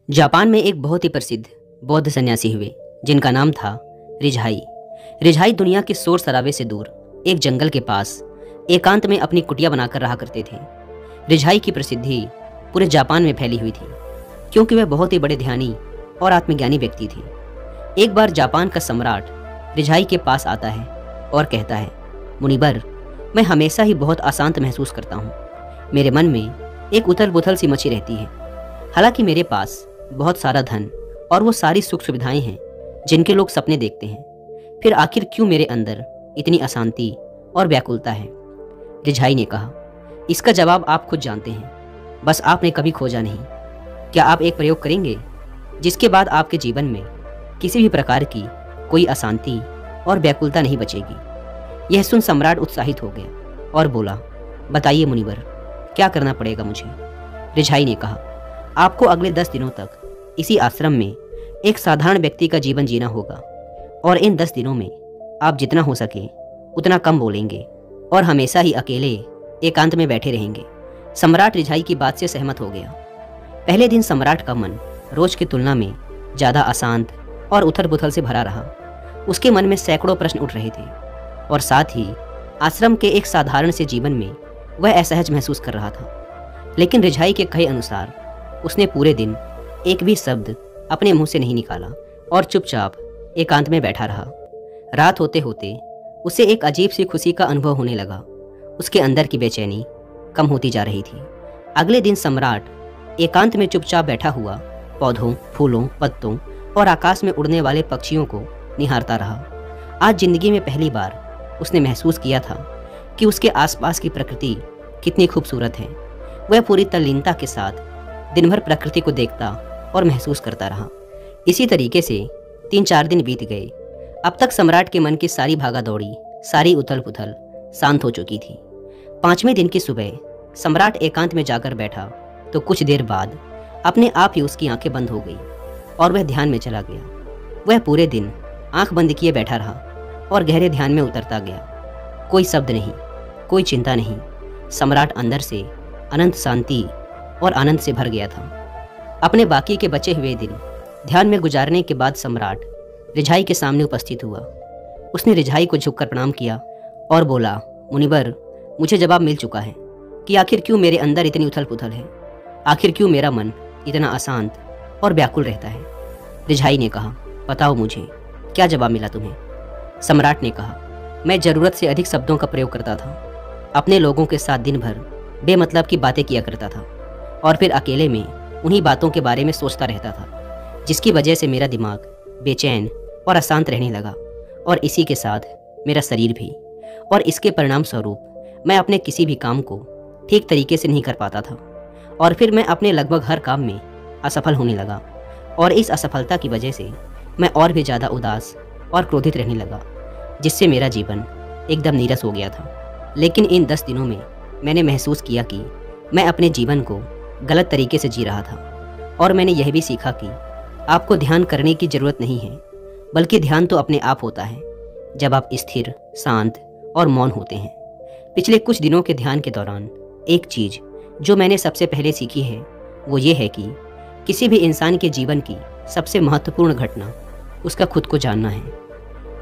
Japan में एक बहुत ही प्रसिद्ध बौद्ध सन्यासी हुए जिनका नाम था रिझाई। रिझाई दुनिया के शोर शराबे से दूर एक जंगल के पास एकांत में अपनी कुटिया बनाकर रहा करते थे। रिझाई की प्रसिद्धि पूरे जापान में फैली हुई थी क्योंकि वह बहुत ही बड़े ध्यानी और आत्मज्ञानी व्यक्ति थे। एक बार जापान का सम्राट रिझाई के पास आता है और कहता है, मुनिवर, मैं हमेशा ही बहुत अशांत महसूस करता हूँ। मेरे मन में एक उथल पुथल सी मची रहती है। हालांकि मेरे पास बहुत सारा धन और वो सारी सुख सुविधाएं हैं जिनके लोग सपने देखते हैं, फिर आखिर क्यों मेरे अंदर इतनी अशांति और व्याकुलता है। रिझाई ने कहा, इसका जवाब आप खुद जानते हैं, बस आपने कभी खोजा नहीं। क्या आप एक प्रयोग करेंगे जिसके बाद आपके जीवन में किसी भी प्रकार की कोई अशांति और व्याकुलता नहीं बचेगी। यह सुन सम्राट उत्साहित हो गया और बोला, बताइए मुनिवर, क्या करना पड़ेगा मुझे। रिझाई ने कहा, आपको अगले 10 दिनों तक इसी आश्रम में एक साधारण व्यक्ति का जीवन जीना होगा और इन 10 दिनों में आप जितना हो सके उतना कम बोलेंगे और हमेशा ही अकेले एकांत में बैठे रहेंगे। सम्राट रिझाई की बात से सहमत हो गया। पहले दिन सम्राट का मन रोज की तुलना में ज़्यादा अशांत और उथल पुथल से भरा रहा। उसके मन में सैकड़ों प्रश्न उठ रहे थे और साथ ही आश्रम के एक साधारण से जीवन में वह असहज महसूस कर रहा था। लेकिन रिझाई के कहे अनुसार उसने पूरे दिन एक भी शब्द अपने मुंह से नहीं निकाला और चुपचाप एकांत में बैठा रहा। रात होते होते उसे एक अजीब सी खुशी का अनुभव होने लगा। उसके अंदर की बेचैनी कम होती जा रही थी। अगले दिन सम्राट एकांत में चुपचाप बैठा हुआ पौधों, फूलों, पत्तों और आकाश में उड़ने वाले पक्षियों को निहारता रहा। आज जिंदगी में पहली बार उसने महसूस किया था कि उसके आसपास की प्रकृति कितनी खूबसूरत है। वह पूरी तल्लीनता के साथ दिन भर प्रकृति को देखता और महसूस करता रहा। इसी तरीके से 3-4 दिन बीत गए। अब तक सम्राट के मन की सारी भागा दौड़ी, सारी उथल पुथल शांत हो चुकी थी। 5वें दिन की सुबह सम्राट एकांत में जाकर बैठा तो कुछ देर बाद अपने आप ही उसकी आंखें बंद हो गई और वह ध्यान में चला गया। वह पूरे दिन आंख बंद किए बैठा रहा और गहरे ध्यान में उतरता गया। कोई शब्द नहीं, कोई चिंता नहीं। सम्राट अंदर से अनंत शांति और आनंद से भर गया था। अपने बाकी के बचे हुए दिन ध्यान में गुजारने के बाद सम्राट रिझाई के सामने उपस्थित हुआ। उसने रिझाई को झुककर प्रणाम किया और बोला, मुनिवर, मुझे जवाब मिल चुका है कि आखिर क्यों मेरे अंदर इतनी उथल पुथल है, आखिर क्यों मेरा मन इतना अशांत और व्याकुल रहता है। रिझाई ने कहा, बताओ मुझे, क्या जवाब मिला तुम्हें। सम्राट ने कहा, मैं ज़रूरत से अधिक शब्दों का प्रयोग करता था। अपने लोगों के साथ दिन भर बेमतलब की बातें किया करता था और फिर अकेले में उन्हीं बातों के बारे में सोचता रहता था, जिसकी वजह से मेरा दिमाग बेचैन और अशांत रहने लगा और इसी के साथ मेरा शरीर भी। और इसके परिणाम स्वरूप मैं अपने किसी भी काम को ठीक तरीके से नहीं कर पाता था और फिर मैं अपने लगभग हर काम में असफल होने लगा और इस असफलता की वजह से मैं और भी ज़्यादा उदास और क्रोधित रहने लगा, जिससे मेरा जीवन एकदम नीरस हो गया था। लेकिन इन 10 दिनों में मैंने महसूस किया कि मैं अपने जीवन को गलत तरीके से जी रहा था और मैंने यह भी सीखा कि आपको ध्यान करने की ज़रूरत नहीं है, बल्कि ध्यान तो अपने आप होता है जब आप स्थिर, शांत और मौन होते हैं। पिछले कुछ दिनों के ध्यान के दौरान एक चीज़ जो मैंने सबसे पहले सीखी है वो ये है कि किसी भी इंसान के जीवन की सबसे महत्वपूर्ण घटना उसका खुद को जानना है।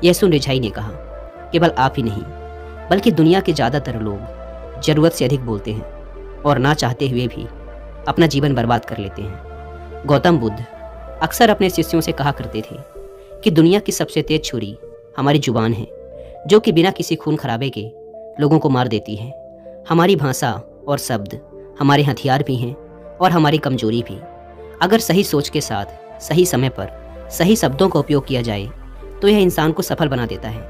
यह सुन रिझाई ने कहा, केवल आप ही नहीं बल्कि दुनिया के ज़्यादातर लोग ज़रूरत से अधिक बोलते हैं और ना चाहते हुए भी अपना जीवन बर्बाद कर लेते हैं। गौतम बुद्ध अक्सर अपने शिष्यों से कहा करते थे कि दुनिया की सबसे तेज छुरी हमारी जुबान है, जो कि बिना किसी खून खराबे के लोगों को मार देती है। हमारी भाषा और शब्द हमारे हथियार भी हैं और हमारी कमजोरी भी। अगर सही सोच के साथ सही समय पर सही शब्दों का उपयोग किया जाए तो यह इंसान को सफल बना देता है।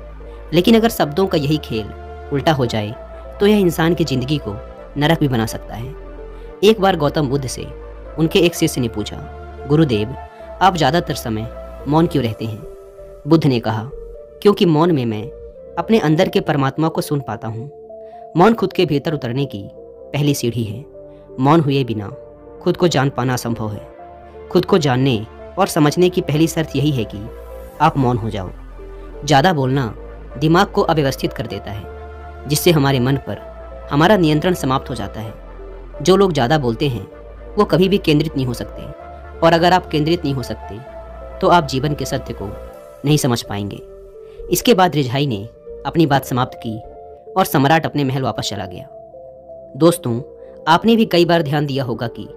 लेकिन अगर शब्दों का यही खेल उल्टा हो जाए तो यह इंसान की ज़िंदगी को नरक भी बना सकता है। एक बार गौतम बुद्ध से उनके एक शिष्य ने पूछा, गुरुदेव, आप ज़्यादातर समय मौन क्यों रहते हैं। बुद्ध ने कहा, क्योंकि मौन में मैं अपने अंदर के परमात्मा को सुन पाता हूँ। मौन खुद के भीतर उतरने की पहली सीढ़ी है। मौन हुए बिना खुद को जान पाना असंभव है। खुद को जानने और समझने की पहली शर्त यही है कि आप मौन हो जाओ। ज़्यादा बोलना दिमाग को अव्यवस्थित कर देता है, जिससे हमारे मन पर हमारा नियंत्रण समाप्त हो जाता है। जो लोग ज़्यादा बोलते हैं वो कभी भी केंद्रित नहीं हो सकते और अगर आप केंद्रित नहीं हो सकते तो आप जीवन के सत्य को नहीं समझ पाएंगे। इसके बाद रिझाई ने अपनी बात समाप्त की और सम्राट अपने महल वापस चला गया। दोस्तों, आपने भी कई बार ध्यान दिया होगा कि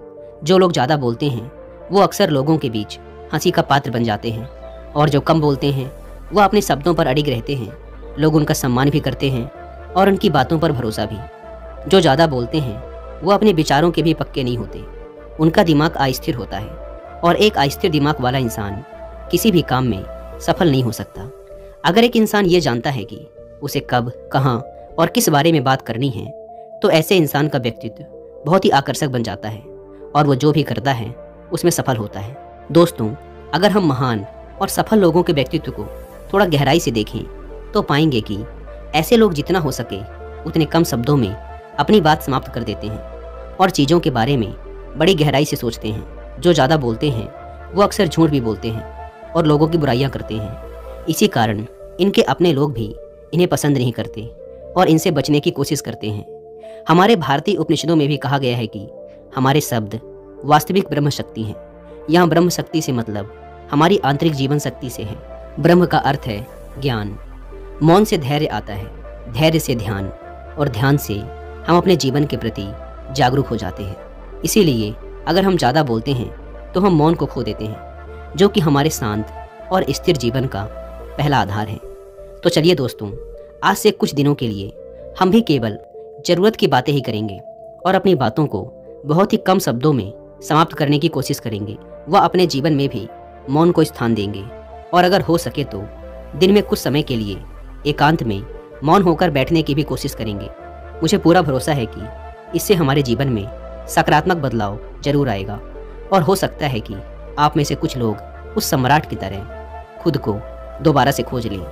जो लोग ज़्यादा बोलते हैं वो अक्सर लोगों के बीच हंसी का पात्र बन जाते हैं, और जो कम बोलते हैं वो अपने शब्दों पर अडिग रहते हैं। लोग उनका सम्मान भी करते हैं और उनकी बातों पर भरोसा भी। जो ज़्यादा बोलते हैं वो अपने विचारों के भी पक्के नहीं होते, उनका दिमाग अस्थिर होता है, और एक अस्थिर दिमाग वाला इंसान किसी भी काम में सफल नहीं हो सकता। अगर एक इंसान ये जानता है कि उसे कब, कहाँ और किस बारे में बात करनी है, तो ऐसे इंसान का व्यक्तित्व बहुत ही आकर्षक बन जाता है और वो जो भी करता है उसमें सफल होता है। दोस्तों, अगर हम महान और सफल लोगों के व्यक्तित्व को थोड़ा गहराई से देखें तो पाएंगे कि ऐसे लोग जितना हो सके उतने कम शब्दों में अपनी बात समाप्त कर देते हैं और चीज़ों के बारे में बड़ी गहराई से सोचते हैं। जो ज़्यादा बोलते हैं वो अक्सर झूठ भी बोलते हैं और लोगों की बुराइयां करते हैं। इसी कारण इनके अपने लोग भी इन्हें पसंद नहीं करते और इनसे बचने की कोशिश करते हैं। हमारे भारतीय उपनिषदों में भी कहा गया है कि हमारे शब्द वास्तविक ब्रह्म शक्ति हैं। यहाँ ब्रह्म शक्ति से मतलब हमारी आंतरिक जीवन शक्ति से है। ब्रह्म का अर्थ है ज्ञान। मौन से धैर्य आता है, धैर्य से ध्यान, और ध्यान से हम अपने जीवन के प्रति जागरूक हो जाते हैं। इसीलिए अगर हम ज़्यादा बोलते हैं तो हम मौन को खो देते हैं, जो कि हमारे शांत और स्थिर जीवन का पहला आधार है। तो चलिए दोस्तों, आज से कुछ दिनों के लिए हम भी केवल ज़रूरत की बातें ही करेंगे और अपनी बातों को बहुत ही कम शब्दों में समाप्त करने की कोशिश करेंगे। वह अपने जीवन में भी मौन को स्थान देंगे, और अगर हो सके तो दिन में कुछ समय के लिए एकांत में मौन होकर बैठने की भी कोशिश करेंगे। मुझे पूरा भरोसा है कि इससे हमारे जीवन में सकारात्मक बदलाव जरूर आएगा, और हो सकता है कि आप में से कुछ लोग उस सम्राट की तरह खुद को दोबारा से खोज लें।